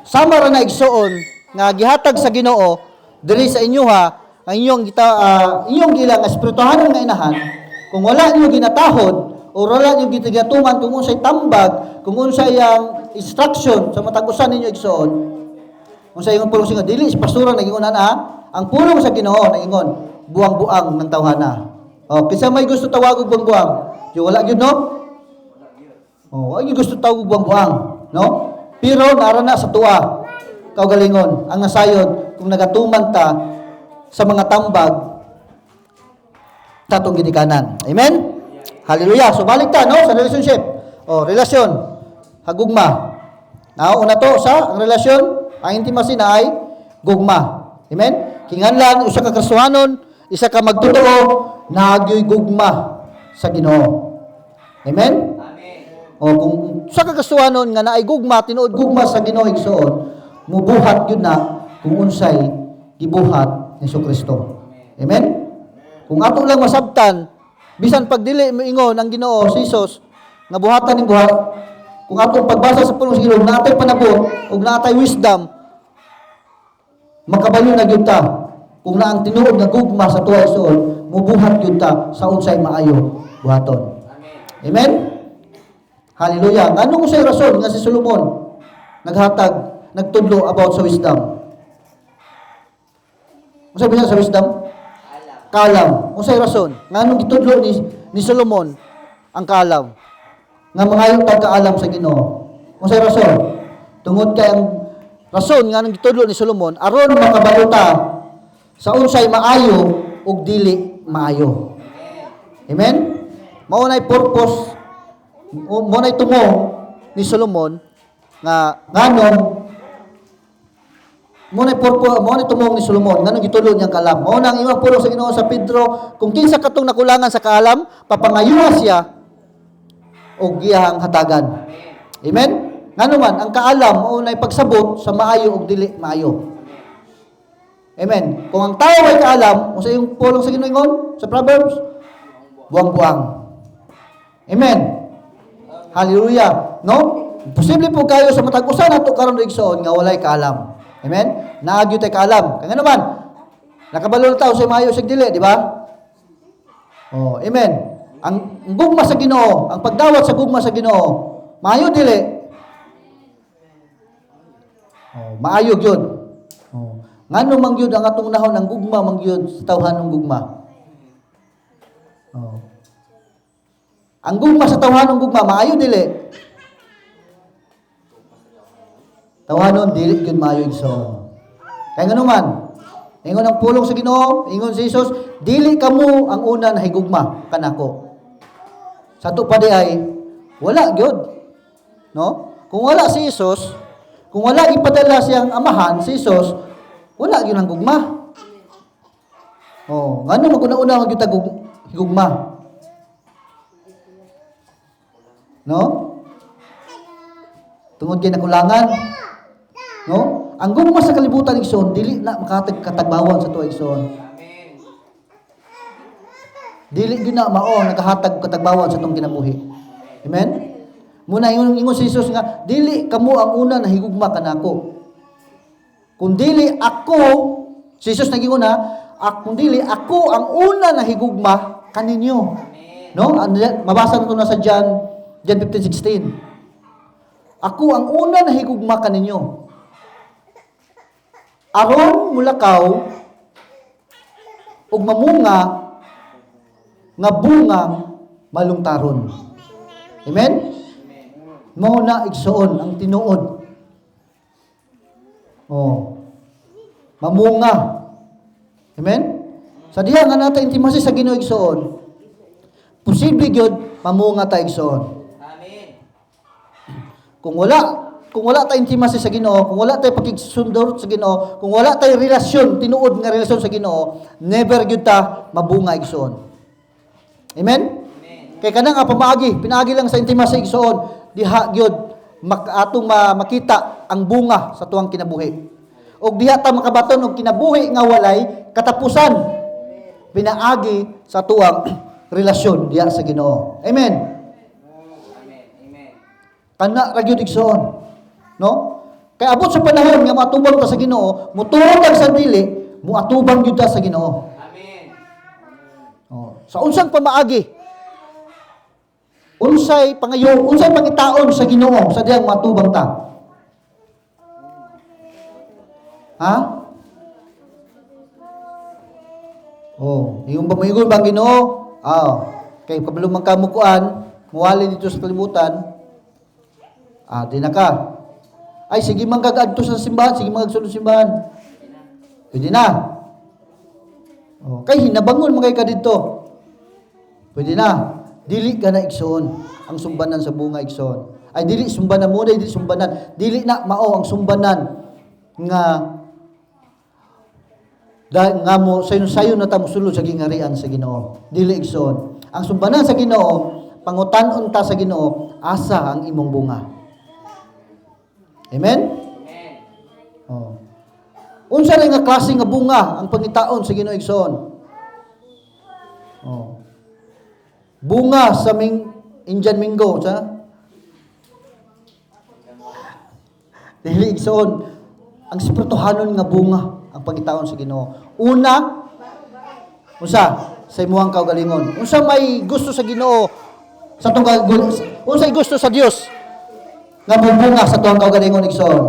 sama ra na igsoon nga gihatag sa Ginoo diri sa inyo ang inyong gilang espirituhanon nga inahan, kung wala niyo ginatahod o wala niyo gitigatuman kung unsay tambag, kung unsay ang instruction sa matag usan ninyo igsoon, unsay ingon pulong singon dili si pastor nagingon ang pulong sa Ginoo nagingon buang-buang ng tawhana. Kinsa may gusto tawag og buang-buang? Di wala gyud no? Ay gusto tawag og buang-buang, no? Pero nara na sa tuwa kaugalingon ang nasayod kung nagatuman ta sa mga tambag tatong ginikanan. Amen? Hallelujah. So balik ta no sa relationship. Relasyon hagugma. Una to sa ang relasyon, ang intimacy na ay gugma. Amen? Kinganlan usa ka kasuhanon, isa ka magtotoo, nagyoy gugma sa Ginoo. Amen? Kung usa ka kasuhanon nga naay gugma, tinuod gugma sa Ginoo igsoon, mubuhat yun na kung unsay gibuhat ni Jesucristo. Amen? Kung ato lang masabtan, bisan pagdili moingon ang Ginoo si Jesus nga buhatan ning buhat, kung atong pagbasa sa pulong sa Ginoo natay panabot ug natay wisdom, makabalo na gyud ta kung na ang tinuod nga gugma sa tuwa igsoon, mubuhat gyud ta sa unsay maayo buhaton. Amen? Hallelujah. Anong usay rason nga si Solomon nagtudlo about sa wisdom? Unsay bisa sa wisdom? Kalam. Unsay rason? Nganong gitudlo ni Solomon ang kalam? Nga mangayo pagkaalam sa Ginoo. Unsay rason? Tungod kay ang rason nganong gitudlo ni Solomon aron makabalo ta sa unsay maayo ug dili maayo. Amen? Mao nay purpose, mao nay tumong ni Solomon nga nganong mo na tumong ni Solomon nganong gitudlo niyang kalam. Mao nang imong pulong sa Ginoo sa Pedro, kung kinsa katong nakulangan sa kaalam, papangayuha siya og giyang hatagan. Amen? Ngano man ang kaalam mao nay pagsabot sa maayo ug dili maayo. Amen. Kung ang tao ay kaalam, unsa yung pulong sa Ginoo ingon sa Proverbs? Buang-buang. Amen. Hallelujah. No? Posible po kayo sa matag usa nato karon igsoon nga walay kaalam. Amen? Naagyo tayo kaalam. Kaya naman, nakabalo na tao sa maayo sa dili, di ba? Amen. Ang gugma sa Ginoo, ang pagdawat sa gugma sa Ginoo, maayo dili. Maayo gyud. Ngano man gyud ang atong nahon ang gugma man gyud sa tawhanong gugma. Ang gugma sa tawhanong gugma maayo dili. Tawhanon dili gyud maayo igsoon. Kaya ngano man, ingon ang pulong sa Ginoo, ingon si Jesus, dili kamo ang una na higugma kanako. Sa to pa di ay wala gyud. No? Kung wala si Jesus, kung wala ipadala siyang amahan si Jesus, wala gyud ang gugma. Ngano maguna-una magyud ta higugma? No? Tungod kay nakulangan. No? Ang gugma sa kalibutan igsoon dili na makatag katagbawan sa tuwa igsoon. Amen. Dili gyud na mao nagahatag katagbawan sa tong kinabuhi. Amen. Muna ingon si Jesus nga dili kamo ang una na higugma kanako. Kung dili ako, si Jesus nagingon kung dili ako ang una na higugma kaninyo. No? Mabasa nato na sa John 15:16. Ako ang una na higugma kaninyo. Aron mulakaw ug mamunga nga bungang malungtaron. Amen? Mao na igsoon ang tinuod. Mamunga. Amen? Sa diha nga nata intimacy sa Ginoo igsoon, posible gyud mamunga ta igsoon. Amen. Kung wala tayong intimacy sa Ginoo, kung wala tayong pakigsundo sa Ginoo, kung wala tayong relasyon, tinuod nga relasyon sa Ginoo, never gyud ta mabunga igsoon. Amen? Kay kanang pinaagi lang sa intimacy igsoon, diha gyud atong makita ang bunga sa tuwang kinabuhi. Og diha ta makabaton og kinabuhi nga walay katapusan. Pinaagi sa tuwang relasyon diha sa Ginoo. Amen. Kana ra gyud igsoon. No? Kay abot sa panahon nga matubang ta sa Ginoo, mutuod ang sa dili, muatubang gyud ta sa Ginoo. Amen. Oh, sa unsang pamaagi, unsay pangayo, unsay pangitaon sa Ginoo sa diyang matubang ta? Ha? Oh, yung bamaygol bang Ginoo? Kay kabalo man kamo kuan, muwali dito sa kalibutan. Di na ka. Ay, sige man kag-adto sa simbahan, sige man kagsulod simbahan. Pwede na. Oh, kay hinabangon man kay ka dito. Pwede na. Dili ka na igsoon. Ang sumbanan sa bunga igsoon. Ay, dili sumbanan mo, dili sumbanan. Dili na mao ang sumbanan nga dahil nga mo sayo na ta mosulod sa gingarian sa Ginoo. Dili igsoon. Ang sumbanan sa Ginoo, pangutan-on ta sa Ginoo, asa ang imong bunga. Amen? Amen. Oh. Unsa rin nga klase nga bunga ang pangitaon sa Ginoo igsoon? Oh. Bunga sa Indian Mingo, sa? Dili igsoon. Ang spirituhanon nga bunga ang pangitaon sa Ginoo. Una, unsa sa imuhang kaugalingon. Unsa may gusto sa Ginoo sa tong unsay gusto sa Dios nga bunga sa tuwang kaugalingon igsoon.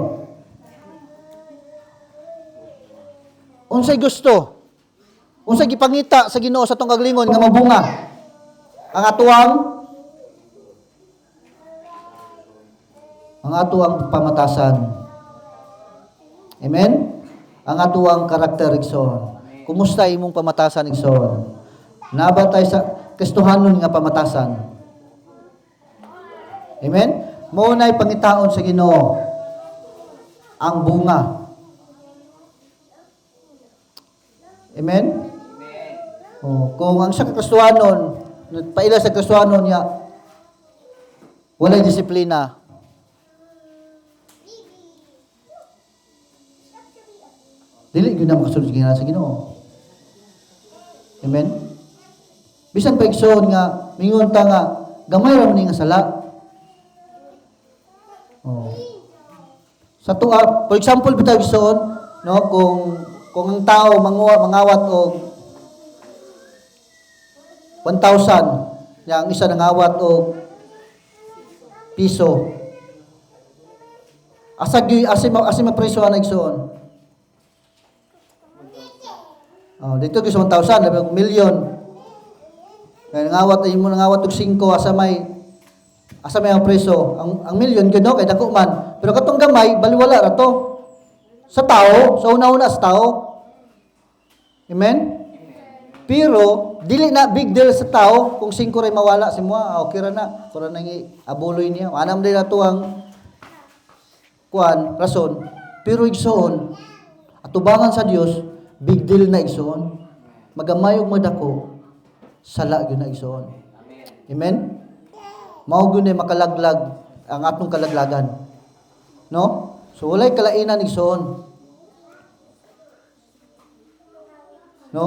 Unsay gusto? Unsay gipangita sa Ginoo sa tuwang kaugalingon nga mabunga? Ang atuang pamatasan. Amen? Ang atuang karakter igsoon. Kumusta imong pamatasan igsoon? Nabatay sa Kristohanon nga pamatasan. Amen? Mao nay pangitaon sa Ginoo ang bunga. Amen? Oh, kung ang sa Kristohanon, paila sa Kristohanon niya, walay disiplina. Dili gyud na makasulod sa Ginoo. Amen? Bisan pa igsoon nga mingon ta nga gamay ra man ni nga sala. Oh. Sa tuwa, for example bitaw igsoon, no, kung ang tao mangawat og 1,000, yang isa nangawat og piso. Asa mapreso ana igsoon. Dito kay 1,000, labi ko milyon. Kaya nangawat og 5 asa may ang preso. Ang milyon gyud no kay dako man. Pero katong gamay baliwala ra to. Sa tao, sa una-una sa tao. Amen? Pero dili na big deal sa tao kung 5 ray mawala si mo, okay ra na. Kura nang abuloy niya. Anam din nato ang rason. Pero igsoon, atubangan sa Dios, big deal na igsoon. Magamay og madako, sala gyud na igsoon. Amen? Mao gyud makalaglag ang atong kalaglagan. No? So walay kalainan igsoon. No?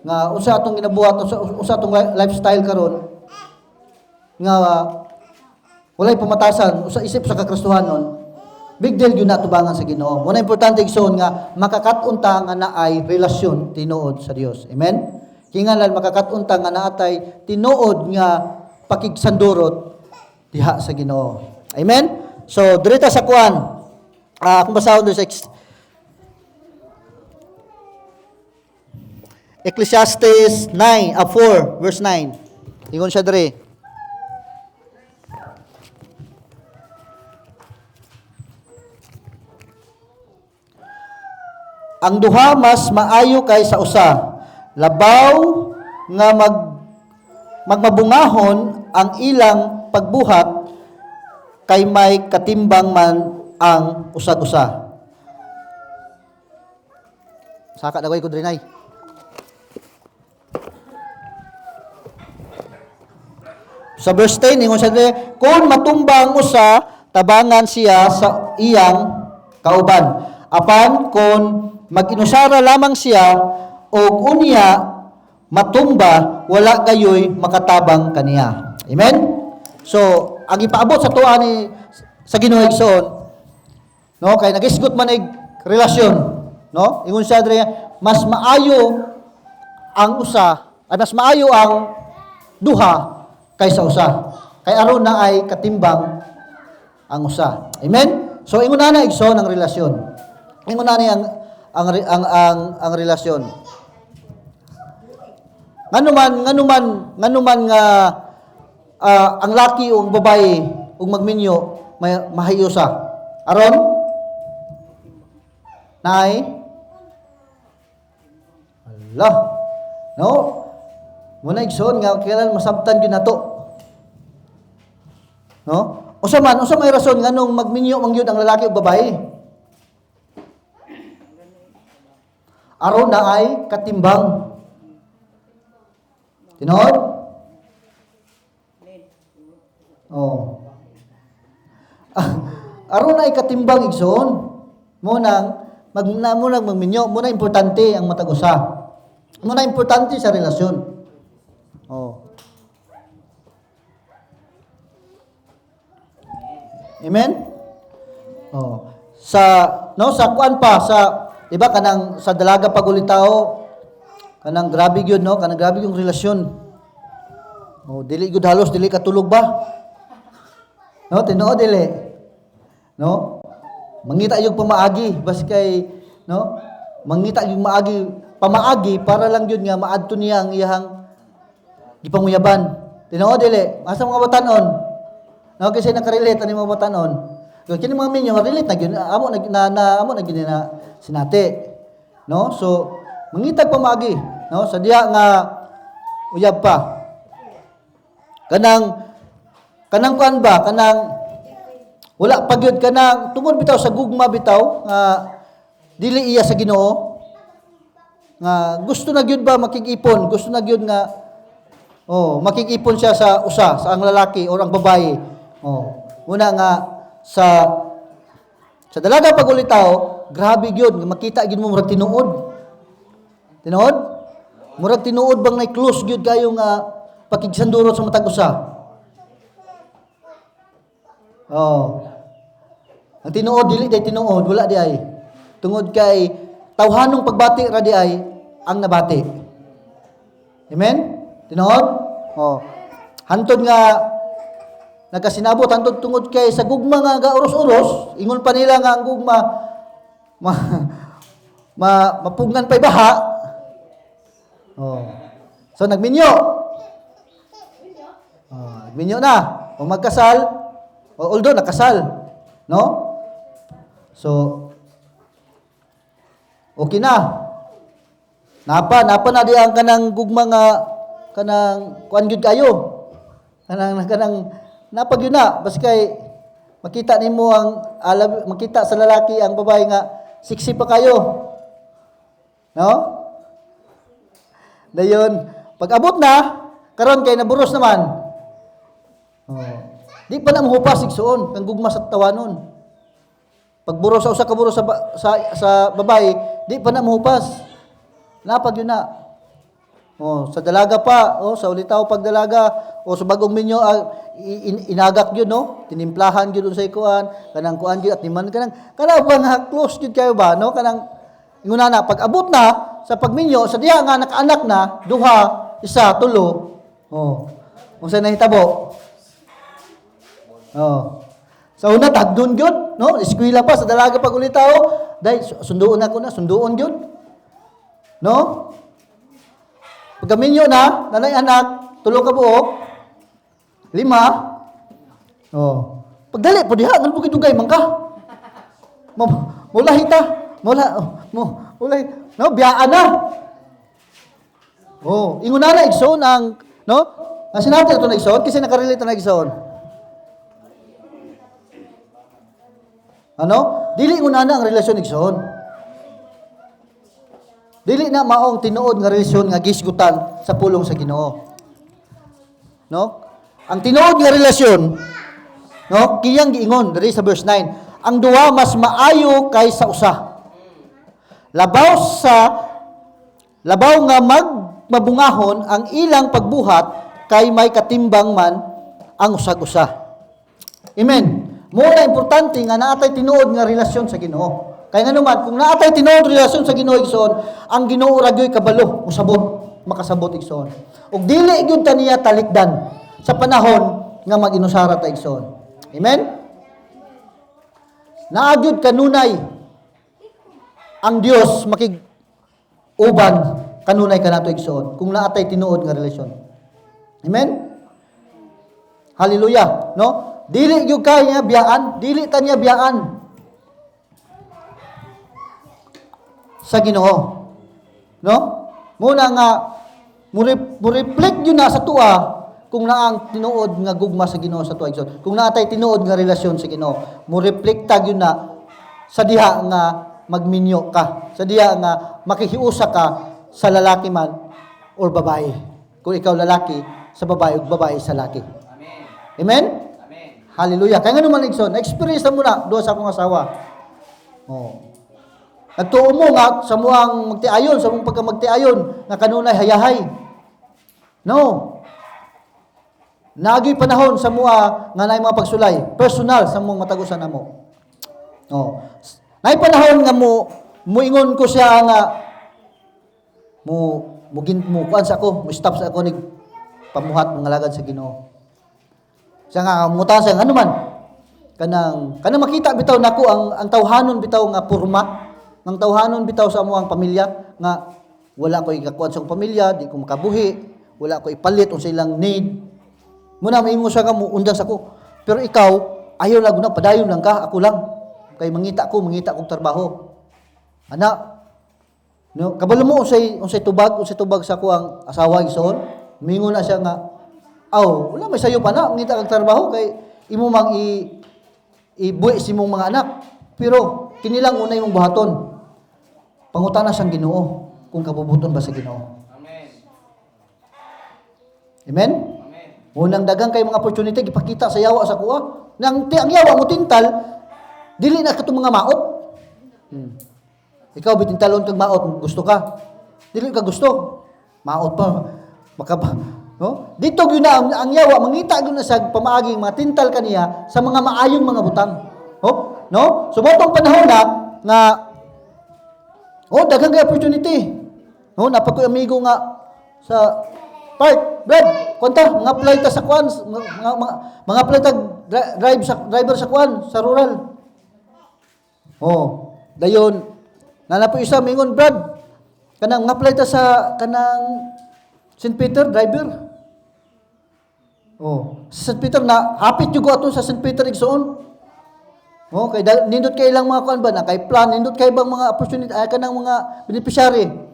Nga usa atong ginabuhat, usa atong lifestyle karon nga walay pamatasan, usa isip sa kakristohanon. Big deal gyud na tubangan sa Ginoo. Mo na importante igsoon nga makakat-on ta nga naay relasyon tinuod sa Dios. Amen? Kingalan makakat-on ta nga naatay tinuod nga pakigsandurot diha sa Ginoo. Amen? So direta sa kuan. Kung basahon do sa Ecclesiastes 4 verse 9. Ingon siya dire. Ang duha mas maayo kay sa usa. Labaw nga magmabungahon ang ilang pagbuhat kay may katimbang man ang usag-usa. Saka dagway ko diri nay. Sa verse 10 ingon siya dire, kung matumba ang usa, tabangan siya sa iyang kauban. Apan kung mag-inusara lamang siya o unya matumba, wala kayo'y makatabang kaniya. Amen? So, ang ipaabot sa tuwa ni sa Ginoo igsoon, No, kay nagisgot man ig relasyon, no? Ingon siya diri, mas maayo ang usa, ay mas maayo ang duha kaysa usa. Kay aron na ay katimbang ang usa. Amen. So ingon na igsoon ang relasyon. Ingon na ni ang relasyon. Nganuman nga ang laki o ang babae ug magminyo mahiusa. Aron nay Allah. No? Muna igsoon nga kailan masabtan gyud nato. No? Usa may rason nganong magminyo man gyud ang lalaki ug babae. Aron na ay katimbang. Tinuod? Oh. Aron ay katimbang igsoon. Munang magminyo, muna importante ang matag usa. Muna importante sa relasyon. Oh. Amen? Oh. Sa kuan pa sa iba kanang sa dalaga pagulitaw kanang grabe gyud no, kanang grabe yung relasyon. Oh, dili gyud halos dili katulog ba? No, tinuod dili. No? Mangita yung pamaagi bas kay no? Mangita yung pamaagi para lang gyud nga maadto niya ang iyang gipanguyaban. Tinuod dili. Asa mga batanon? No, kasi nakarelate ani mga batanon. Kini mga minyo relate na gyud amo na gyud na sinati. No? So mangitag pamaagi, no? Sa diha nga uyab pa. Kanang kuan ba? Kanang wala pa gyud kanang tungod bitaw sa gugma bitaw nga dili iya sa Ginoo. Nga gusto na gyud ba makig-ipon, gusto na gyud nga makig-ipon siya sa usa, sa ang lalaki or ang babae. Una nga sa dalaga pagulitaw, grabe gyud nga makita gyud mo murag tinuod. Tinuod? Murag tinuod bang nay close gyud kayo nga pakigsandurot sa matag usa. Ang tinuod dili day tinuod, wala di ay. Tungod kay tawhanong pagbati ra di ay ang nabati. Amen? Tinuod? Hantod nga nagkasinabot hantod tungod kay sa gugma nga gauros-uros, ingon pa nila nga ang gugma mapugnan pa'y baha. So nagminyo. Nagminyo na. O magkasal. Although nakasal. No? So okay na. Napa na di ang kanang gugma nga kanang kuan gyud kayo. Kanang napag yun na bas kay makita nimo makita sa lalaki ang babae nga siksi pa kayo. No? Dayon, pag abot na, karon kay naburos naman. Di pa na mahupas igsuon kang gugma sa tawanon. Pag buros sa usa ka buros sa babae, di pa na mahupas. Napag yun na. Sa dalaga pa, sa ulitaw pagdalaga, sa bagong minyo inagak yun, no? Tinimplahan yun sa ikuan, kanang kuan yun at niman kanang ba nga close yun kayo ba, no? Kanang inguna na pag abot na sa pagminyo sa diha nga nakaanak na duha, isa, tulo. Unsa nahitabo? Sa una tagdon gyud, no? Eskwela pa sa dalaga pag ulitaw, dai sunduon gyud. No? Pagkaminyo na, nanay anak, tulo ka buok, 5. Pagdali po diha, ngan bukid dugay man ka. Mula hita, no, biyaan na. Ingon na igsoon ang, no? Sinabi ito na igsoon, kasi nakarelate na igsoon. Dili ingon na ang relasyon igsoon. Dili na maong tinuod nga relasyon nga gisgutan sa pulong sa Ginoo. No? Ang tinuod nga relasyon, no, kiyang giingon diri sa verse 9, ang duwa mas maayo kaysa usa. Labaw nga mabungahon ang ilang pagbuhat kay may katimbang man ang usag-usa. Amen. Mo na importante nga naatay tinuod nga relasyon sa Ginoo. Kaya nga naman, kung naatay tinuod relasyon sa Ginoo igsoon, ang Ginoo ra gyoy kabalo, musabot, makasabot igsoon. Ug dili gyud ta niya talikdan sa panahon nga mag-inusara ta igsoon. Amen? Naagyud kanunay ang Dios uban kanunay kanato igsoon kung naatay tinuod nga relasyon. Amen? Hallelujah, no? Dili gyud kay niya biyaan, dili ta niya biyaan sa Ginoo. No? Muna nga mo reflect yun na sa tuwa kung naang tinuod nga gugma sa Ginoo sa tuwa igsoon. Kung naatay tinuod nga relasyon sa Ginoo, mo reflecta yun na sa diha nga magminyo ka, sa diha nga makihiusa ka sa lalaki man or babae. Kung ikaw lalaki, sa babae ug babae sa laki. Amen. Amen? Amen. Hallelujah. Kaya nga naman igsoon, na-experience na muna do sa akong asawa. Oh. Nagtuo mo nga sa muang magtiayon, sa mong pagkamagtiayon, nga kanunay hayahay. No. Nagi panahon sa mua nga naay mga pagsulay, personal sa mong matagusan namo. No. Naay panahon nga muingon ko siya nga mo kuan sa ako, mo stop sa ako nig pamuhat mga lagad sa Ginoo. Siya nga muta siya ano man kanang makita bitaw nako ang tawhanon bitaw nga porma ng tawhanon bitaw sa amuang pamilya nga wala ko ikakuan sa pamilya, di ko makabuhi, wala ko ipalit unsa ilang need. Muna maingon siya ka mo undang sa ko. Pero ikaw ayaw lang na padayon lang ka, ako lang. Kay mangita kong trabaho. Ana, no, kabalo mo unsay tubag sa ko ang asawa igsoon. Mingon na siya nga, wala may sayo pa na, mangita kag trabaho kay imo mang ibuhi si mong mga anak. Pero kinilang unay mong buhaton. Pangutana siyang Ginoo kung kabubuton ba sa Ginoo. Amen. Amen? Unang dagang kay mga opportunity gipakita sa yawa sa kuha. Nang ang yawa mo tintal, dili na katong mga maot. Ikaw bitintalon kag maot, gusto ka. Dili ka gusto. Maot pa. No? Dito gyud na ang yawa mangita gyud na sa pamaaging mga tintal kaniya sa mga maayong mga butang. Oh, no? So motong panahon na daghang kay opportunity. No, napakoy amigo nga sa Park, Brad, kwanta, mga apply ta sa kwan, mga apply ta driver sa kwan, sa rural. Dayon, nanapo isa, mingon, Brad, kanang mga apply ta sa, kanang St. Peter, driver. Sa St. Peter, na, hapit yung ato sa St. Peter, igsoon. Kay nindot kay ilang mga kwan ba, na kay plan, nindot kay bang mga opportunity, kanang mga beneficiary.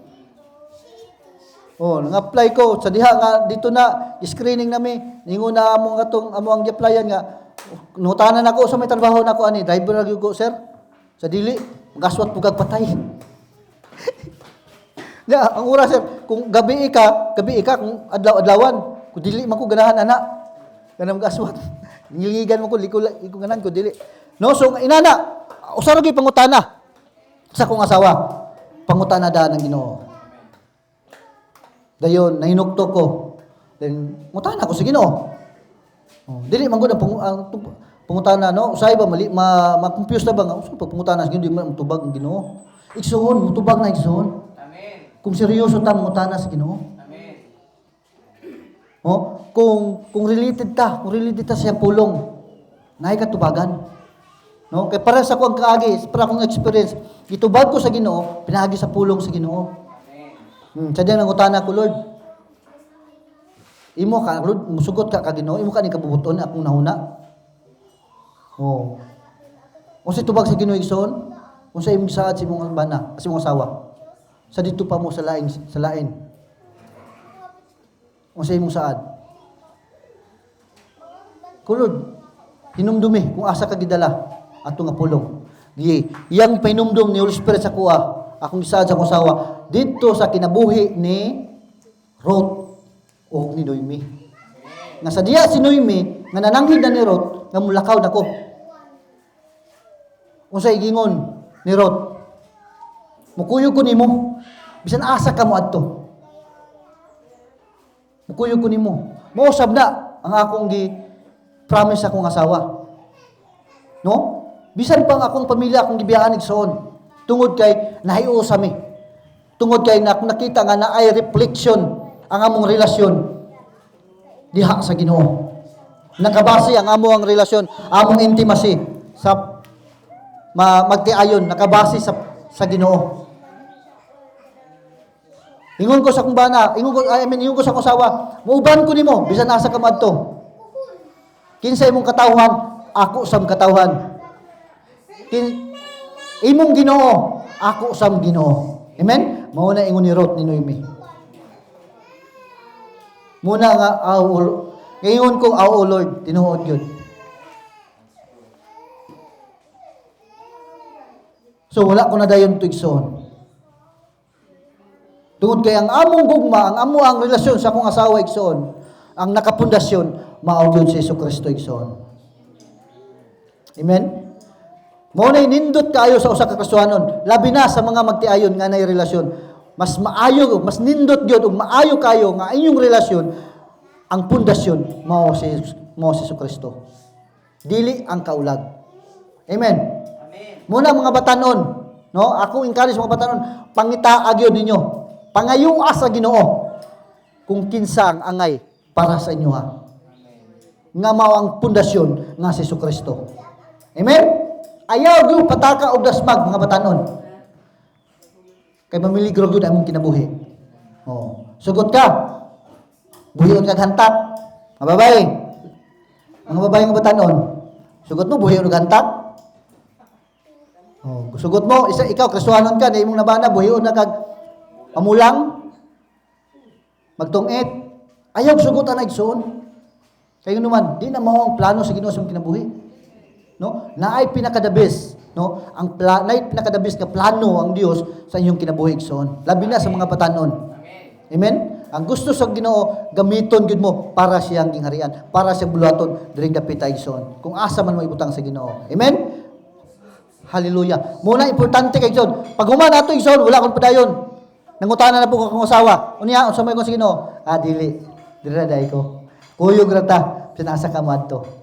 Nang-apply ko sa diha nga dito na screening nami. Ningon na amo ang gi-applyan nga nutanan ako sa may trabaho nako ani driver ra gyud ko sir. Sa dili gaswat pugag patay. Ya, ang ura sir, kung gabi ka kung adlaw-adlawan, kung dili man ko ganahan ana. Kanang gaswat. Niligan mo ko liko ganan ko dili. No, so inana usa ra gyud pangutana sa akong asawa. Pangutana da ng Ginoo. Dayon, nahinukto ko. Then, mutana ko sa Ginoo. Dili man gud ang pangutana, no? Usay ba, ma-confuse na ba nga? Usa pagpangutana sa Ginoo, di man tubag ang Ginoo. Igsoon, mutubag na igsoon. Amen. Kung seryoso ta, mutana sa Ginoo. Amen. Kung related ta sa siyang pulong, naay ka tubagan. No? Kaya para sa ko ang kaagi, para akong experience, gitubag ko sa Ginoo, pinagi sa pulong sa Ginoo. Sa diyan nangutana ko, Lord. Imo ka, Lord, musugot ka Ginoo, imo ka ni kabubuton akong nahuna. Unsa tubag sa Ginoo igsoon? Unsa imong saad sa imong bana, sa imong asawa? Sa dito pa mo sa lain. Unsa imong saad? Lord, hinumdumi kung asa ka gidala ato nga pulong. Iyang pahinumdum ni Holy Spirit sa kuha. Akong isaad sa akong asawa dito sa kinabuhi ni Ruth o ni Noemi. Nga sa diya si Noemi nga nananghid na ni Ruth nga mulakaw nako. Unsay gingon ni Ruth? Mukuyog ko nimo bisan asa ka mo adto. Mukuyog ko nimo. Mausab na ang akong gi promise akong asawa. No? Bisan pang akong pamilya akong gibiyaan igsoon. Tungod kay nahiyo sa mi. Tungod kay nakita nga na ay reflection ang among relasyon diha sa Ginoo. Nakabase ang among relasyon, among intimacy sa magtiayon, nakabase sa Ginoo. Ingon ko sa akong bana, ingon ko sa akong asawa, muuban ko nimo bisan asa ka madto. Kinsay imong katawhan, ako sam katawhan. Imong Ginoo, ako sam Ginoo. Amen? Mao na ingon ni Ruth ni Noemi. Muna nga, ngayon kong, O Lord, tinuod yun. So, wala ko na dayon ito igsoon. Tungod kay ang among gugma, ang relasyon sa akong asawa igsoon, ang nakapundasyon, maawyon si Jesucristo igsoon. Amen? Mao na nindot kaayo sa usa ka kasuhanon, labi na sa mga magtiayon nga nay relasyon. Mas maayo, mas nindot gyud ug maayo kayo nga inyong relasyon ang pundasyon mao si Jesucristo. Dili ang kaulag. Amen. Muna mga batanon, no? Ako encourage mga batanon, pangitaag gyud ninyo. Pangayua sa Ginoo kung kinsa ang angay para sa inyo ha. Nga mao ang pundasyon nga si Jesucristo. Amen. Ayaw gyud pataka og dasmag mga batanon. Kay mamiligro gyud among kinabuhi. Oh, sugot ka. Buhion kag hantak. Mga babae. Mga babae nga batanon. Sugot mo buhion kag hantak. Oh, sugot mo ikaw Kristohanon ka, na imong nabana buhion na kag amulang magtungit. Ayaw sugot ana igsoon. Kay naman di na mao ang plano sa Ginoo sa imong kinabuhi. No? Naay pinakadabis, no? Ang naay pinakadabis nga plano ang Dios sa inyong kinabuhi igsoon. Labi na sa mga batanon. Amen. Ang gusto sa Ginoo gamiton gid mo para siyang gingharian, para sa buluhaton diri dapita igsoon. Kung asa man mo ibutang sa Ginoo. Amen. Hallelujah. Muna importante kay igsoon. Pag human ato igsoon, wala kon padayon. Nangutana na po ko akong asawa. Unya unsa may ko sa Ginoo? Dili. Dili na dai ko. Kuyog rata pinasa ka madto.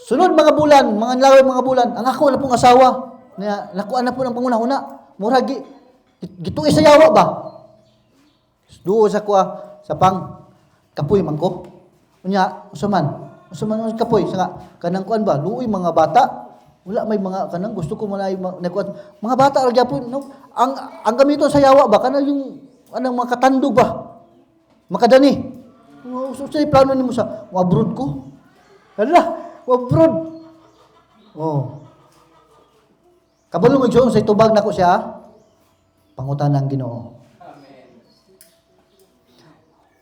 Sunod mga bulan, mga laway mga bulan, ang ako na pong asawa, lakuan na po ng panguna-una, murag, gituloy sa yawa ba? Duo sa kuha, sa pang, kapoy man ko. Unya, usaman kapoy, sa kanang kuan ba, luoy mga bata, wala may mga, kanang gusto ko manay, mga bata, no? ang gamiton sa yawa ba, kanang yung, anong mga katandog ba, makadani. So, plano ni mo sa, abroad ko. Abroad. Oh. Kabalo mo sa itubag na ko siya, pangutan ng Ginoo. Amen.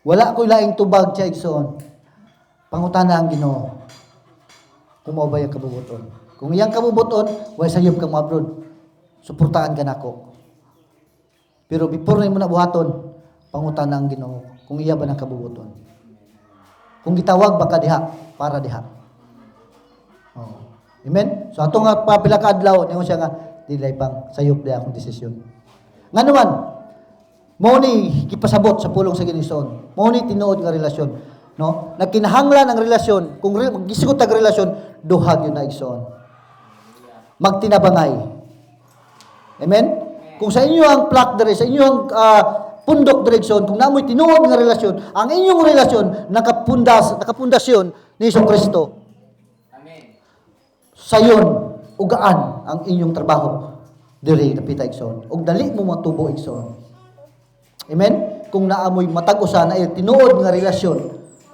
Wala ko laing tubag siya igsoon. Pangutan ng Ginoo. Kung mao ba yung kabubuton. Kung iyang kabubuton, wala sayop kang abroad. Suportahan ka nako. Pero before na mo na buhaton, pangutan ng Ginoo. Kung iya ba ng kabubuton. Kung gitawag baka diha, para diha. Oh. Amen? So ato nga papila ka adlaw, ningon siya nga dilay pang sayop di akong desisyon. Nga naman, mao ni gipasabot sa pulong sa Ginoo. Mao ni tinuod nga relasyon, no? Nagkinahanglan ang relasyon, kung magisugot ang relasyon, duhag yun na igsoon. Magtinabangay. Amen? Kung sa inyo ang plak dire, sa inyo ang pundok direksyon, kung namoy tinuod nga relasyon, ang inyong relasyon nakapundasyon ni Jesucristo. Sayon ugaan ang inyong trabaho diri dapita igsoon ug dali mo matubo igsoon. Amen. Kung naamoy matag-usa na tinuod nga relasyon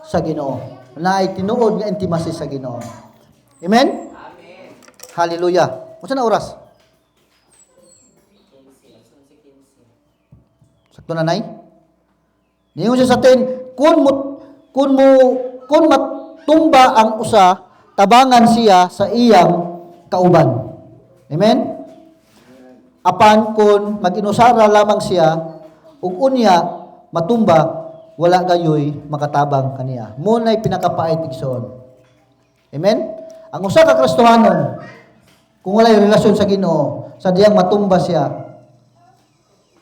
sa Ginoo, naay tinuod nga intimacy sa Ginoo. Amen. Amen. Hallelujah. Unsa na oras? Sakto na nay. Niingon siya sa atin, kun matumba ang usa, tabangan siya sa iyang kauban. Amen? Apan kung mag-inusara lamang siya, ug unya matumba, wala gayoy makatabang kaniya. Muna'y pinakapait igsoon. Amen? Ang usa ka Kristohanon, kung wala'y relasyon sa Ginoo, sa diyang matumba siya,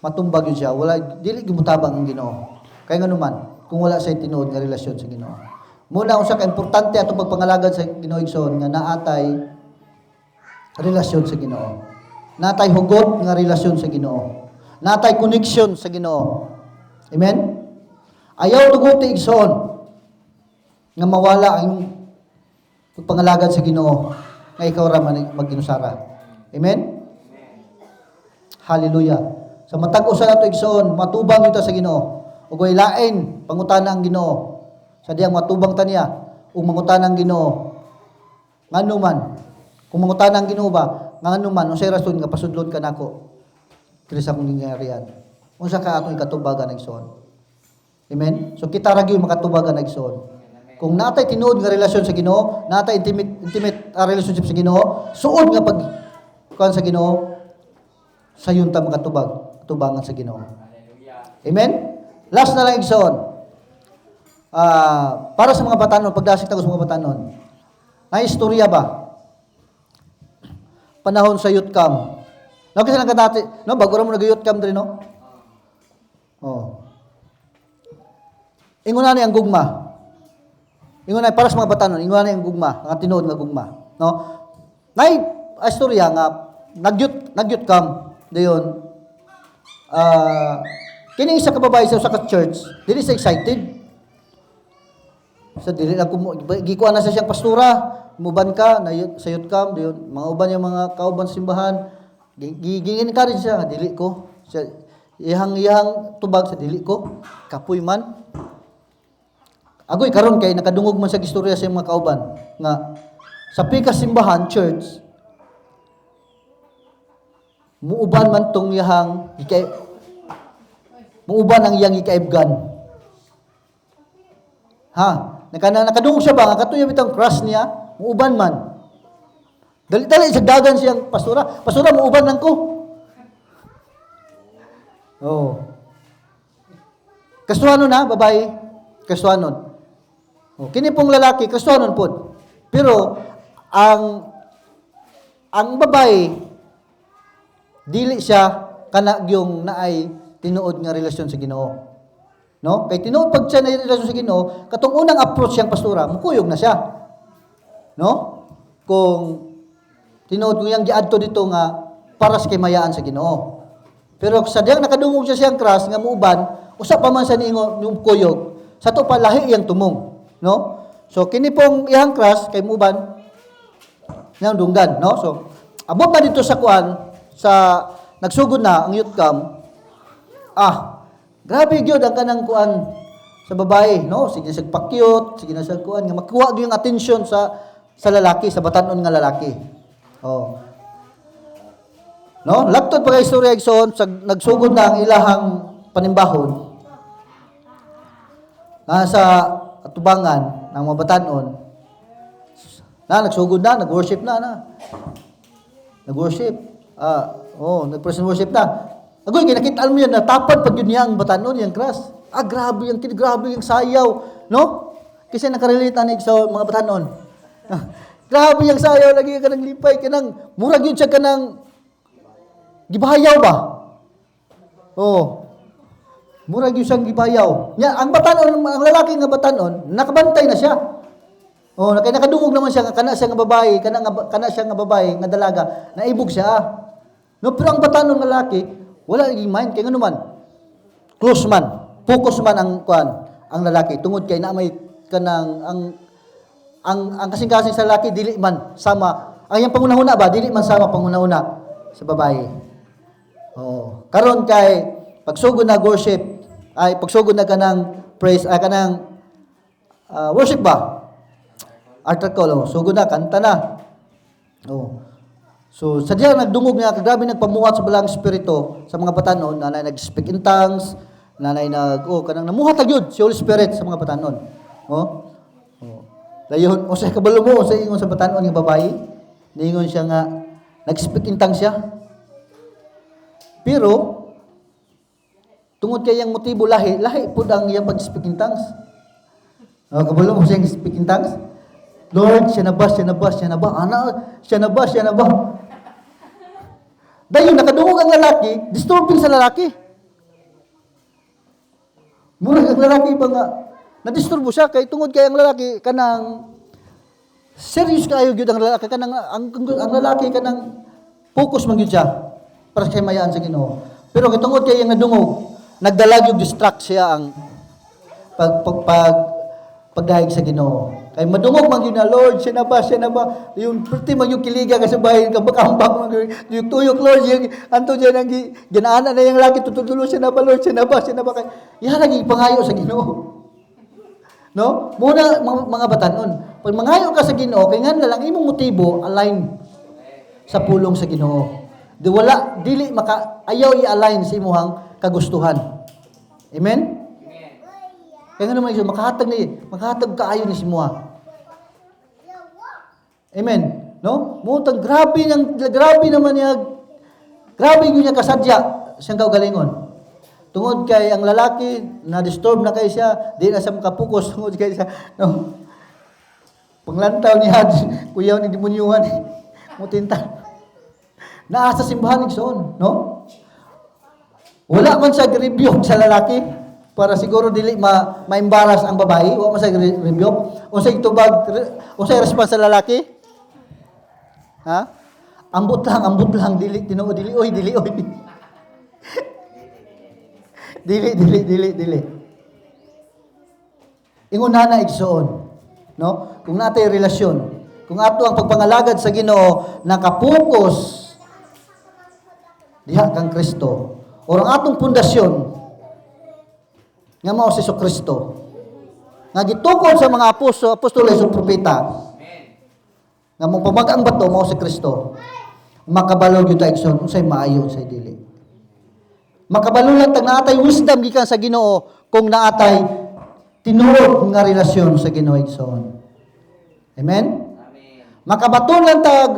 matumbag yun siya, wala, dili gimutabang ang Ginoo. Kaya nga naman, kung wala siya tinuod nga relasyon sa Ginoo. Muna usa ka importante atong pagpangalagad sa Ginoo igsoon nga naatay relasyon sa Ginoo. Naatay hugot nga relasyon sa Ginoo. Naatay connection sa Ginoo. Amen. Ayaw tuguti igsoon nga mawala ang pagpangalagad sa Ginoo nga ikaw ra man magginusara. Amen. Hallelujah. Sa matag usa nato igsoon, matubang kita sa Ginoo. Ug way lain pangutana ang Ginoo. Sa diyang matubang ta niya ug mangutana ang Ginoo. Ngano man kung mangutana ang Ginoo ba, ngano man unsay rason nga pasudlon ka nako kini sa akong gingharian. Unsa ka atong ikatubagan igsoon. Amen. So kita ra gyud makatubagan igsoon. Kung natay tinuod nga relasyon sa Ginoo, natay intimate relationship sa Ginoo, suod nga pag kuan sa Ginoo, sayon ta makatubag, tubangan sa Ginoo. Amen? Last na lang igsoon. Para sa mga batanon, pagdasig tago sa mga batanon. Na istorya ba? Panahon sa youth camp. No, kasi lang dati, no, bago ra mo nag-youth camp diri, no? Oh. Ingon na ang gugma. Ingon na para sa mga batanon, ingon na ang gugma, ang tinuod nga gugma, no? Nay istorya nga nag-youth camp dayon. Kini isa ka babae sa usa ka church, dili sa excited. Sa dili lang gikuan na sa siyang pastora, muban ka na sa youth camp dayon, mga uban yung mga kauban simbahan, gi-encourage siya, dili ko. Siya ihang tubag sa dili ko, kapoy man. Agoy karon kay nakadungog man sa istorya sa mga kauban nga sa pika simbahan church muuban man tong yahang muuban ang iyang ikaibgan. Ha, nakadungog siya ba nga katuyo bitang crush niya, muuban man. Dali-dali sa dagan siyang pastora. Pastora muuban lang ko. Oh. Kasuhanon na babae, kasuhanon. Oh, kini pong lalaki kasuhanon pod. Pero ang babae dili siya kana gyung naay tinuod nga relasyon sa Ginoo. No? Kay tinuod pag siya na relasyon sa Ginoo, katong unang approach siyang pastora, mukuyog na siya. No? Kung tinuod ko yang giadto dito nga para sa kimayaan sa Ginoo. Pero sa diyang nakadungog siya siyang cross nga muuban, usa pa man sa niingon yung kuyog, sa to pa lahi iyang tumong. No? So kini pong iyang crush kay muban nang dunggan, no? So abot na dito sa kuan sa nagsugod na ang youth camp. Grabe gyud ang kanang kuan sa babae, no? Sige sa pakyut, sige na sa kuan nga makuha gyud yung attention sa lalaki, sa batanon nga lalaki. Oh. No? Laptod pa kay istorya igsoon sa nagsugod na ang ilahang panimbahon. Sa atubangan ng mga batanon na nagsugod na, nag-worship na. Nag-worship. Nag-present worship na. Agoy, kinakita mo yan, natapad pag yun niya ang batanon, yung cross. Grabe yung sayaw. No? Kasi nakarelate na sa mga batanon. Grabe yung sayaw, lagi ka nang lipay, kanang, murag yun siya kanang, gibahayaw ba? Murag yun siyang gibayaw. Ang batanon, ang lalaki nga batanon, nakabantay na siya. Nakadungog naman siya, kana siya nga babae, kana siya nga babae, nga dalaga, naibog siya. No, pero ang batanon nga lalaki, wala naging mind, kaya nga naman, close man, focus man ang lalaki, tungod kay na may kanang, ang kasing-kasing sa lalaki, dili man sama, ang yung pangunahuna ba, dili man sama pangunahuna sa babae. Karon kay, pagsugod na worship, pagsugod na kanang praise, kanang worship ba? Altar call, sugod na, kanta na. So, sadya nagdungog niya, grabe nagpamuhat sa balang espiritu sa mga batanon, nanay nag-speak in tongues, nanay kanang namuhat agyud si Holy Spirit sa mga batanon. Dayon, usay kabalo mo, usay ingon sa batanon ng babae, niingon siya nga, nag-speak in tongues siya. Pero, tungod kay yang motibo lahi pud ang iyang pag-speak in tongues. Kabalo mo siyang speak in tongues. Lord, siya na ba? Dayon, nakadungog ang lalaki, disturbing sa lalaki. Murag ang lalaki ba nga, Nadisturbo siya kay tungod kay ang lalaki kanang serious kayo gyud ang lalaki kanang ang lalaki kanang focus man gyud siya para kay mayaan sa Ginoo. Pero kay tungod kay ang nadungog, nagdalag yung distract siya ang pagdahig sa Ginoo. Kay madungog man gyud na Lord, siya na ba? Yung pretty man yung kiliga kasi bahay kabakambak man yung tuyok Lord, yung anto diyan ang ginaana na yung laki tutulo siya na ba Lord, siya na ba kay iya lagi pangayo sa Ginoo. No? Muna mga batanon, pag mangayo ka sa Ginoo, kay nga lang imong motibo align sa pulong sa Ginoo. Dili ayaw i-align sa imong kagustuhan. Amen? Kaya nga naman iso, makahatag kaayo ni simuha. Amen? No? Mutang grabe naman niya, grabe yun niya kasadya siyang kaugalingon. Tungod kay ang lalaki, na-disturb na kay siya, di na siya makapokus, tungod kay siya, no? Panglantaw niya, kuyaw ni demonyuhan, mutinta. Naasa simbahan igsoon, no? Wala man siya rebuke sa lalaki, para siguro dili ma-embarrass ang babae, wa man sa rebuke. Unsay tubag, unsay response sa lalaki? Ha? Ambot lang, dili Tinoo, dili oy. Dili. Ingon na igsoon, no? Kung natay relasyon, kung ato ang pagpangalagad sa Ginoo nakapokus diha kang Kristo, o ang atong pundasyon nga mao si Kristo nga gitukod sa mga apostoles ug propeta nga mong pamagang bato mao si Kristo, makabalo gyud ta igsoon unsay maayo unsay dili. Makabalo lang tag naatay wisdom gikan sa Ginoo kung naatay tinuod nga relasyon sa Ginoo igsoon. Amen? Makabaton lang tag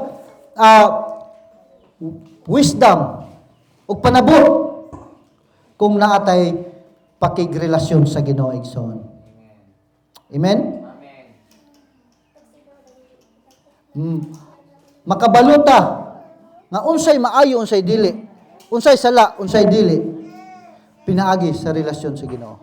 wisdom ug panabot kung naatay pakigrelasyon sa Ginoo igsoon. Amen? Makabaluta nga unsay maayo unsay dili, unsay sala unsay dili, pinaagi sa relasyon sa Ginoo.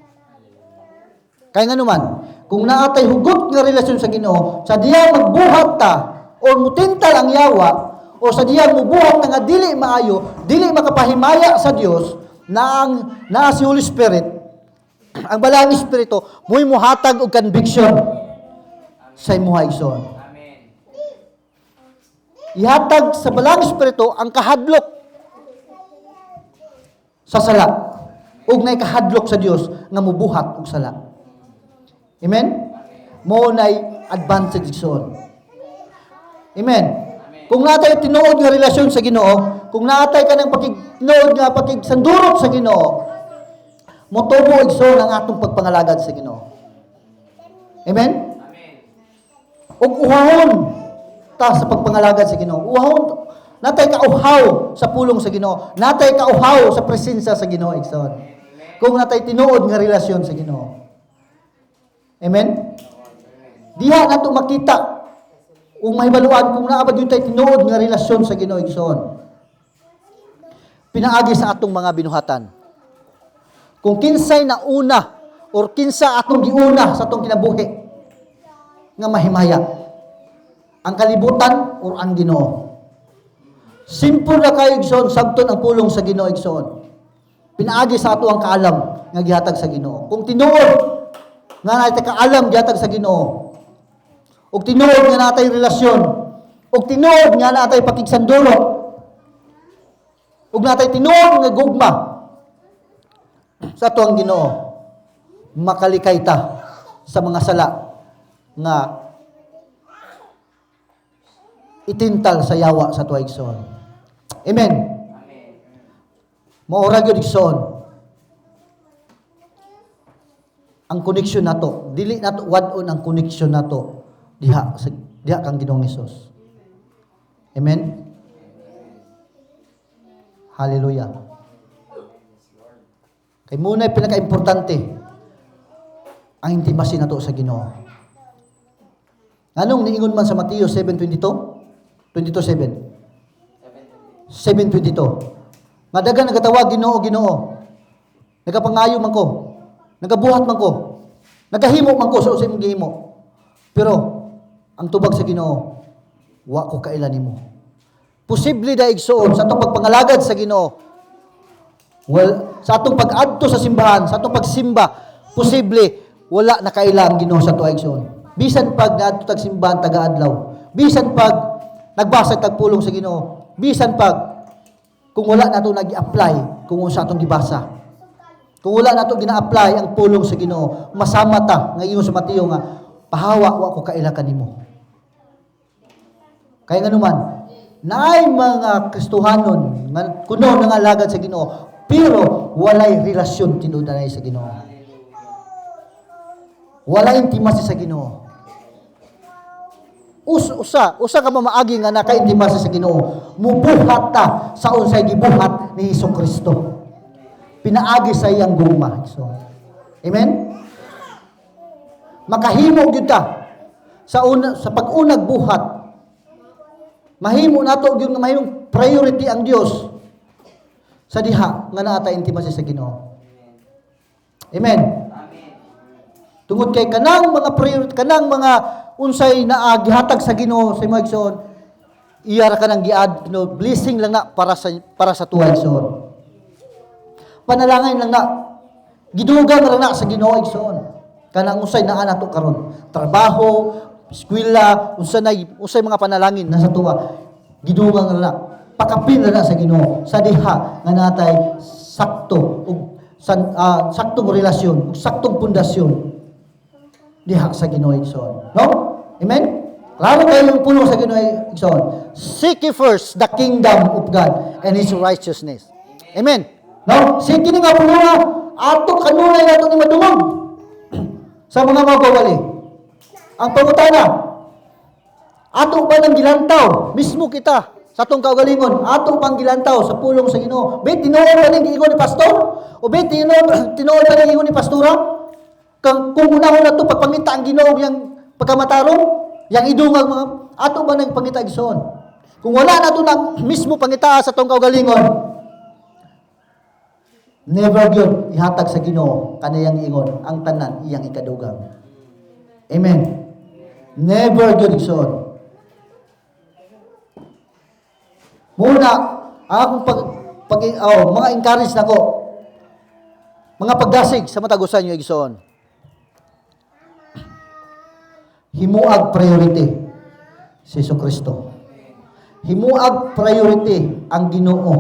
Kay nga naman, kung naatay hugot nga relasyon sa Ginoo, sa diya magbuhat ta o mutintal ang yawa, o sa diya mubuhat nga dili maayo, dili makapahimaya sa Dios na si Holy Spirit, ang balang espiritu mo'y muhatag og conviction sa imuha igsoon. Ihatag sa balang espiritu ang kahadlok sa sala ug nay kahadlok sa Dios nga mubuhat og sala. Amen? Mo nay advantage igsoon. Amen. Kung natay tinuod nga relasyon sa Ginoo, kung natay ka ng pakigtinuod nga pakigsandurot sa Ginoo, motubo igsoon ang atong pagpangalagad sa Ginoo. Amen? Ug uhahon ta sa pagpangalagad sa Ginoo. Uhahon natay kauhaw sa pulong sa Ginoo. Natay kauhaw sa presensya sa Ginoo igsoon. Kung natay tinuod nga relasyon sa Ginoo. Amen? Diha nato makita kung mahibaluan kung naa ba gyud tay tinuod nga relasyon sa Ginoo igsoon. Pinaagi sa atong mga binuhatan. Kung kinsay na una or kinsa atong giuna sa atong kinabuhi nga mahimaya, ang kalibutan or ang Ginoo. Simple na kayo igsoon, sabton ang pulong sa Ginoo igsoon. Pinaagi sa ato ang kaalam nga gihatag sa Ginoo. Kung tinuod nga natay kaalam gihatag sa Ginoo, ug tinuod nga natay relasyon, ug tinuod nga natay pakigsanduro, ug natay tinuod nga gugma sa ato ang Ginoo, makalikay ta sa mga sala nga itintal sa yawa sa tuwa igsoon. Amen. Maura gyud igsoon ang koneksyon nato, dili nato wad-on ang koneksyon nato diha kang Ginoong Hesus. Amen. Hallelujah. Kay muna pinaka-importante ang intimacy nato sa Ginoo. Anong niingon man sa Mateo 7:22? 22:7. 7:22. Madagan nagatawag Ginoo, Ginoo. Nagapangayo man ko. Nagabuhat man ko. Nagahimo man ko sa imong gihimo. Pero ang tubag sa Ginoo, wa ko kailan nimo. Posible da igsoon sa atong pagpangalagad sa Ginoo. Well, sa atong pag-adto sa simbahan, sa atong pagsimba, posible wala na kailang Ginoo sa tuwa igsoon. Bisan pag naadto tag simbahan taga-adlaw, bisan pag nagbasa tag pulong sa Ginoo, bisan pag kung wala nato nag-apply kung sa atong gibasa. Kung wala nato gina-apply ang pulong sa Ginoo, masama ta nga ingon sa Mateo nga pahawa wa ko kaila kanimo. Kaya nga naman, naay mga Kristohanon nga kuno nangalagad sa Ginoo, pero walay relasyon tinuod-anay sa Ginoo. Walay intimacy sa Ginoo. Usa ka mamaagi nga naka-intimacy sa Ginoo, mubuhat ta sa unsay gibuhat ni Hesukristo. Pinaagi sa iyang gugma. So, amen? Makahimo gyud ta sa pag-unag buhat. Mahimo nato gyud nga mahimong priority ang Dios sa diha nga naa ta intimacy sa Ginoo. Amen. Tungod kay kanang mga priority, kanang mga unsay naa gihatag sa Ginoo sa imong igsoon, iya ra kanang giad, blessing lang na para sa tuwa igsoon. Panalangin lang na, gidugang lang na sa Ginoo igsoon. Kanang usay naa nato karon, trabaho, eskwela, usay mga panalangin na sa tuwa, gidugang lang na, pakapin lang na sa Ginoo, sa diha nga natay sakto ug saktong relasyon, ug saktong pundasyon diha sa Ginoo igsoon. No? Amen? Klaro kayo yung pulong sa Ginoo igsoon. Seek ye first the kingdom of God and His righteousness. Amen? No? Sige kini nga pulo nga, ato kanunay nato ni madungog sa mga magawali. Ang pangutana, ato ba nang gilantaw, mismo kita, sa atong kaugalingon, ato pang gilantaw sa pulong sa Ginoo. Be, tinuod ba ning giingon ni pastor? O be, tinuod ba ning giingon ni pastora? Kung unahon na ito, pagpangita ang Ginoo yang pagkamatarong, yang idungag mga, ato ba nang pangita igsoon? Kung wala na ito na mismo pangita sa atong kaugalingon, never yun ihatag sa Ginoo kaniyang ingon ang tanan iyang ikadugang. Amen. Never yun igsoon. Muna akong mga encourage nako, mga pagdasig sa matagusan niyo igsoon. Himuag priority si Jesucristo. Himuag priority ang Ginoo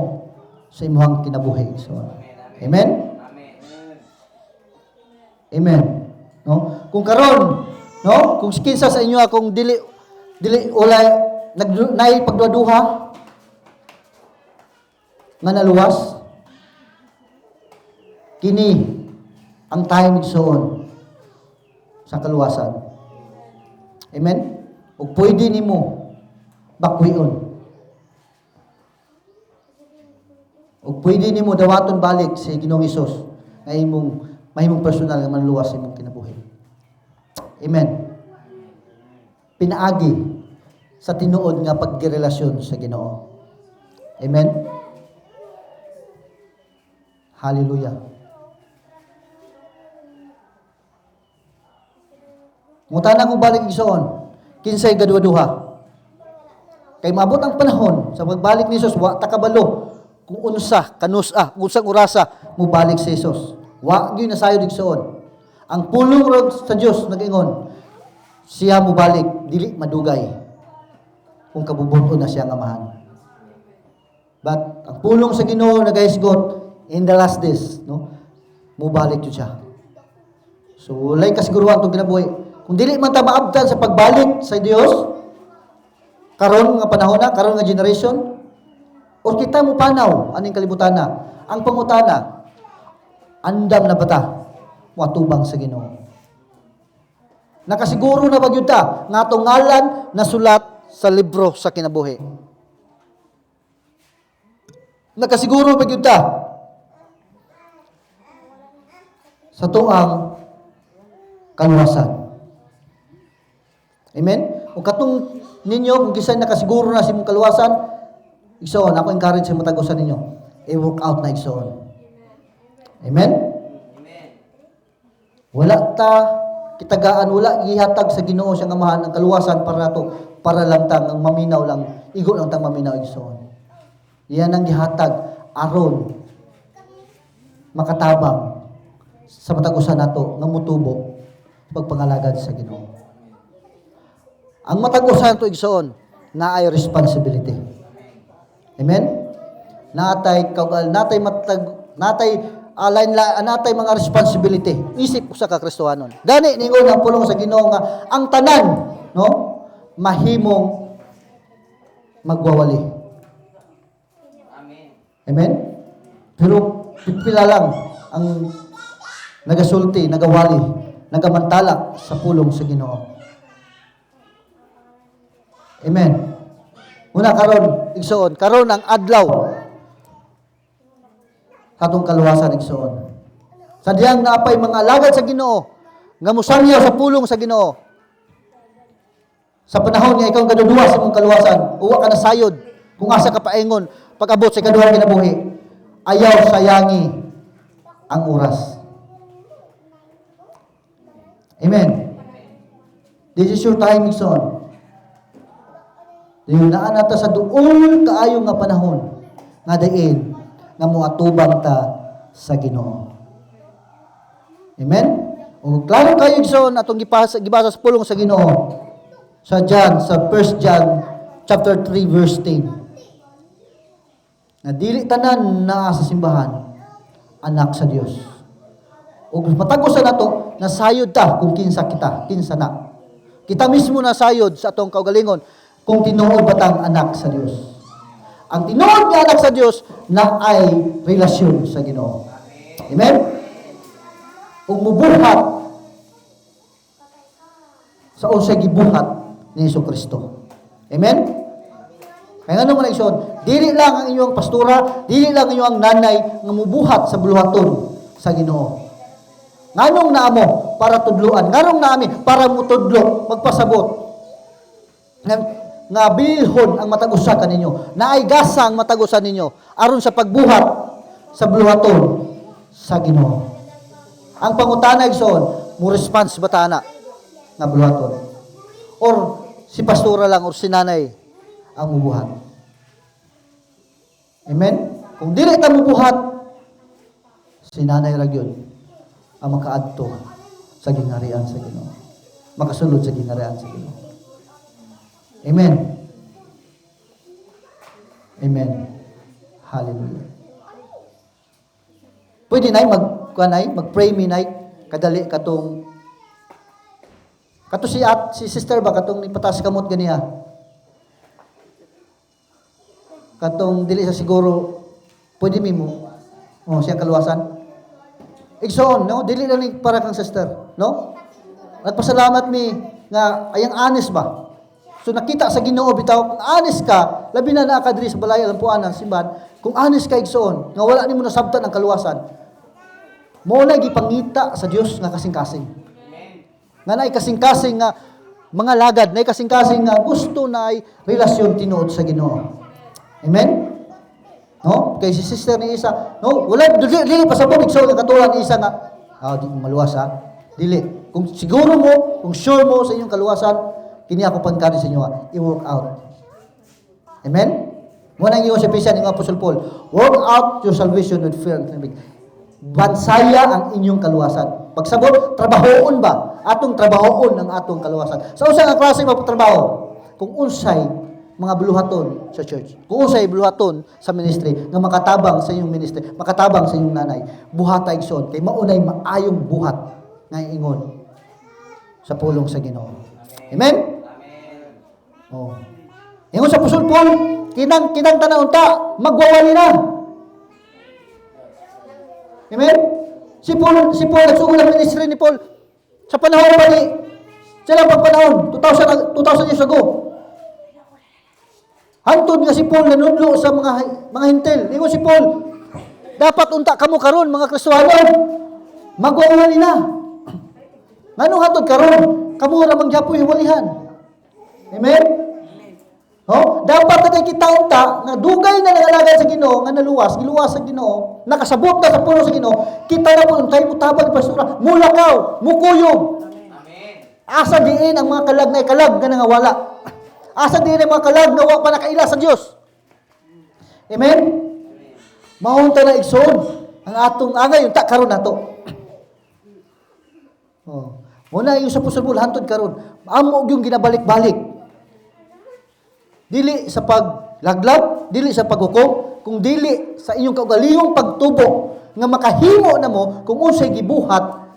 sa imong kinabuhi igsoon. Amen? Amen. No? Kung karon, no? Kung kinsa sa inyo akong dili ulay nay pagduduha nga naluwas, kini ang time igsoon sa kaluwasan. Amen? Ug pwede nimo bakwion. O pwede nimo dawaton balik si Ginoong Hesus nga mahimong personal nga manluwas sa imong kinabuhi. Amen. Pinaagi sa tinuod nga paggirelasyon sa Ginoo. Amen. Hallelujah. Ngutana ko balik igsoon, kinsay gadwa-duha. Kay maabot ang panahon sa pagbalik ni Hesus, wa ta kabalo kung unsang orasa mo balik si Jesus. Wa gyud nasayo digsoon. Ang pulong ro sa Dios nag-ingon, siya mo balik dili madugay kung kabubuton na siya nga amahan. But ang pulong sa Ginoo nagahisgot in the last days, no? Mo balik jud siya. So walay kasiguruhan tong kinabuhi. Kung dili man ta maabtan sa pagbalik sa Dios karon nga panahon na, karon nga generation, o kita mo panaw, aning kalibutan na. Ang pangutana, andam na bata, matubang sa Ginoo. Nakasiguro na ba yun ta, nga itong ngalan na sulat sa libro sa kinabuhi. Nakasiguro ba yun ta, sa tuang kaluwasan. Amen? Kung katong ninyo, kung kisay nakasiguro na si mong kaluwasan, igsoon, ako encourage sa matagusan ninyo. I-work out na igsoon. Amen? Wala ta kitagaan wala gihatag sa Ginoo siyang amahan ang kaluwasan para nato, para lang tang ang maminaw lang, igo lang tang maminaw igsoon. Yan ang gihatag aron makatabang sa matag-usa nato nga mutubo pagpangalagad sa Ginoo. Ang matag-usa nato igsoon na ay responsibility. Amen? Natay kaugal, natay natay mga responsibility. Isip sa kakristohanon. Gani ningon ang pulong sa Ginoo nga ang tanan, no, mahimong magwawali. Amen? Pero pipila lang ang nagasulti, nagawali, nagamantala sa pulong sa Ginoo. Amen. Una karon igsoon, karon ang adlaw katong kaluwasan igsoon. Sa diyang naapay mga alagad sa Ginoo nga musangyaw sa pulong sa Ginoo. Sa panahon nga ikaw gaduduwa sa imong kaluwasan, uwa ka na sayod kung asa ka paingon pag-abot sa ikaduhang kinabuhi. Ayaw sayangi ang oras. Amen. This is your time igsoon. Diyang naan nata sa duol kaayo nga panahon nga dain nga moatubang ta sa Ginoo. Amen? O klaro kayo igsoon atong gibasa sa pulong sa Ginoo. Sa John, sa 1 John chapter 3 verse 10. Na dili tanan naa sa simbahan anak sa Dios. O matagos sa nato nasayod ta kung kinsa kita, kinsa na. Kita mismo nasayod sa atong kaugalingon kung tinuod batang anak sa Dios. Ang tinuod nga anak sa Dios na ay relasyon sa Ginoo. Amen? Ug mubuhat sa unsay gibuhat ni Jesucristo. Amen? Kaya nga naman igsoon, dili lang ang inyong pastora, dili lang ang inyong nanay nga mubuhat sa buluhaton sa Ginoo. Nganong naamo para tudloan, nganong naami para mutudlo, magpasabot. Nga bilhon ang matag-usa kaninyo, naay gasa ang matag-usa ninyo aron sa pagbuhat sa buluhaton sa Ginoo. Ang pangutana igsoon, mo response bata na nga buluhaton. Or si pastora lang or si nanay ang mubuhat. Amen? Kung dili ta mubuhat, si nanay ra gyud ang makaadto sa gingharian sa Ginoo. Makasulod sa gingharian sa Ginoo. Amen. Amen. Hallelujah. Pwede nay mag-pray me nay kadali katong kato si sister ba katong nipatas kamot ganiya. Katong dili sa siguro pwede mi mo. Oh, siya kaluwasan. Igsoon, no? Dili lang ni para kang sister, no? Nagpasalamat mi nga ayang honest ba? So nakita sa Ginoo bitaw, kung honest ka, labi na naa ka diri sa balay lampuan ng simbahan, kung honest ka igsoon, nga wala nimo nasabtan ang kaluwasan. Mo na gipangita sa Dios nga kasing-kasing. Nga naay kasing-kasing nga mga lagad, naay kasing-kasing nga gusto na ay relasyon tinuod sa Ginoo. Amen? No? Kay si sister ni Isa, no, wala dili pasabot igsoon nga katulad ni Isa nga, di maluwas ha. Dili. Kung siguro mo, kung sure mo sa inyong kaluwasan, kini ako pangkari sa inyo, i-work out. Amen? Muna ang iyong sapisan ng Apostle Paul, work out your salvation with fear and trembling. Bansaya ang inyong kaluwasan. Pagsabot, trabahoon ba? Atong trabahoon ang atong kaluwasan. Sa usa nga klase magtrabaho, kung unsay mga buluhaton sa church, kung unsay buluhaton sa ministry, nga makatabang sa inyong ministry, makatabang sa inyong nanay, buhatay igsoon, kay maunay maayong buhat nga ingon sa pulong sa Ginoo. Amen? Oh. Ingon sa Apostol Paul, kinang tanaw unta, magwawali na. Amen? Si Paul nagsugod ang ministry ni Paul sa panahon pa ni sila pagpanahon 2000 years ago. Hantod nga si Paul nanudlo sa mga hintel. Ingon si Paul, dapat unta kamo karon mga Kristohanon, magwawali na. Nganong hatod karon? Kamo ra mangyapoy walihan. Amen? Oh, dapat na kita unta nga dugay na nangalagad sa Ginoo nga giluwas sa Ginoo, nakasabot na sa puno sa Ginoo, kita na po untay mutabag pastora, mulakaw, mukuyog. Asa diin ang mga kalag na ikalag nga nangawala. Asa diin ang mga kalag nga wa pa nakaila sa Dios. Amen? Maunta na igsoon ang atong angay yung karon nato. Oh. Muna yung sa pusol hantod karon. Amo yung ginabalik-balik. Dili sa paglaglag, dili sa paghukom, kung dili sa inyong kaugalingong pagtubo nga makahimo na mo kung unsay gibuhat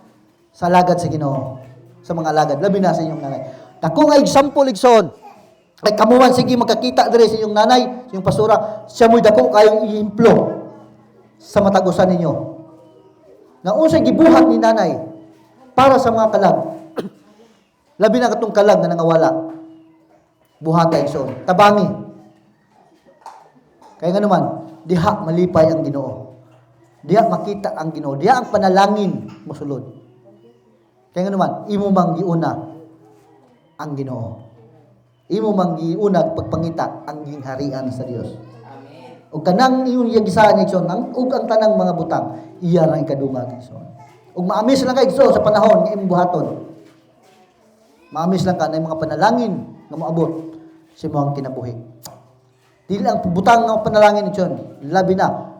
sa alagad sa Ginoo, sa mga alagad, labi na sa inyong nanay. Dako nga example igsoon. Ay kamuman sige magkakita diri sa inyong nanay, sa inyong pastora, siya mo'y dako kayong iimplo sa matagusan ninyo. Nga unsay gibuhat ni nanay para sa mga kalag. Labi na katong kalag na nangawala. Buhata igsoon, tabangi. Kaya nga naman, diha malipay ang Ginoo. Diha makita ang Ginoo. Diha ang panalangin mosulod. Kaya nga naman, imo mang giuna ang Ginoo. Imo mang giuna pagpangita ang gingharian sa Dios. Amen. Ug kanang iyong gisahan igsoon, ug ang tanang mga butang, iya ra ikadunga igsoon. Ug maamis lang ka igsoon sa panahon nga imong buhaton. Maamis lang ka na mga panalangin nga moabot sa imong kinabuhi. Dili ang butang nga panalangin igsoon, labi na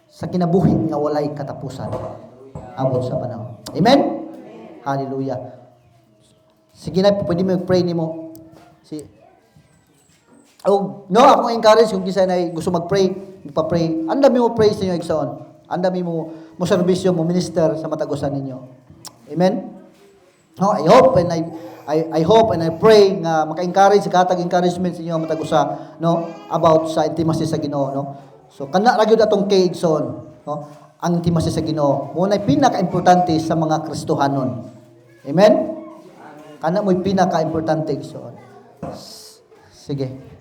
sa kinabuhi nga walay katapusan. Abot sa panahon. Amen. Hallelujah. Sige na, pwede mo pray nimo. No, ako encourage kung kisa na gusto mag-pray, magpa-pray. Andami mo pray sa inyo igsoon. Andami mo serbisyo, mo minister sa matagusan ninyo. Amen. No, I hope and I pray nga maka-encourage sa katag encouragement sa inyo matagusa, no, about sa intimacy sa Ginoo, no. So kana ra gyud atong kay igsoon, no, ang intimacy sa Ginoo. Mo na pinaka-importante sa mga Kristohanon. Amen? Kana mo'y pinaka-importante igsoon. Sige.